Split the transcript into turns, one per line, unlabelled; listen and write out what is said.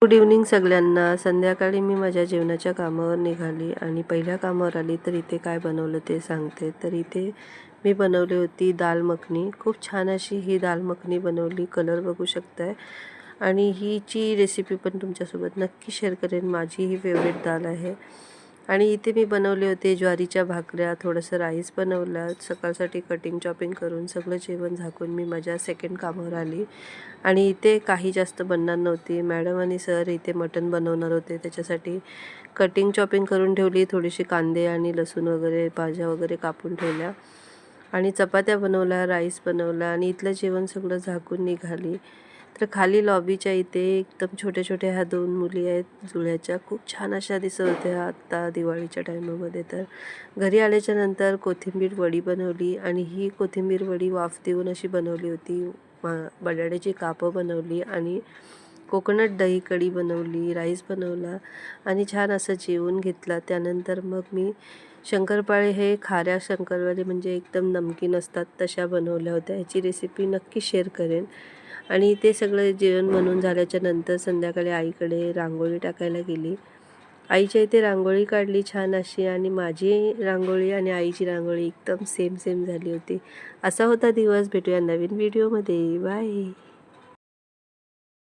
Good evening सगळ्यांना। संध्याकाळी मी माझ्या जेवणाच्या कामावर निघाली आणि पहिल्या कामावर आली तर इथे काय बनवलं ते सांगते। तर इथे मी बनवली होती दाल मखनी। खूप छान अशी ही दाल मखनी बनवली, कलर बघू शकताय। आणि हीची रेसिपी पण तुमच्यासोबत नक्की शेअर करेन। माझी ही फेवरेट दाल आहे। आणि इथे मी बनवले होते ज्वारीच्या भाकऱ्या, थोडंसं राईस बनवला। सकाळसाठी कटिंग चॉपिंग करून सगळं जेवण झाकून मी माझ्या सेकंड कामावर आली। आणि इथे काही जास्त बनणार नव्हती। मॅडम आणि सर इथे मटण बनवणार होते, त्याच्यासाठी कटिंग चॉपिंग करून ठेवली। थोडीशी कांदे आणि लसूण वगैरे भाज्या वगैरे कापून ठेवल्या आणि चपात्या बनवल्या, राईस बनवला आणि इथलं जेवण सगळं झाकून निघाली। तर खाली लॉबीच्या इथे एकदम छोट्या छोट्या ह्या 2 मुली आहेत जुळ्याच्या, खूप छान अशा दिसत होत्या आत्ता दिवाळीच्या टायमामध्ये। तर घरी आल्याच्या नंतर कोथिंबीर वडी बनवली आणि ही कोथिंबीर वडी वाफ देऊन अशी बनवली होती। बटाट्याची कापं बनवली आणि कोकोनट दही कढी बनवली, राईस बनवला आणि छान असं जेवून घेतला। त्यानंतर मग मी शंकरपाळे हे खाऱ्या शंकरपाळे म्हणजे एकदम नमकीन असतात तशा बनवल्या होत्या। ह्याची रेसिपी नक्की शेअर करेन। आणि ते सगळं जेवण बनवून झाल्याच्या नंतर संध्याकाळी आईकडे रांगोळी टाकायला गेली। आईच्या इथे रांगोळी काढली छान अशी आणि माझी रांगोळी आणि आईची रांगोळी एकदम सेम झाली होती। असा होता दिवस। भेटूया नवीन व्हिडिओमध्ये। बाय।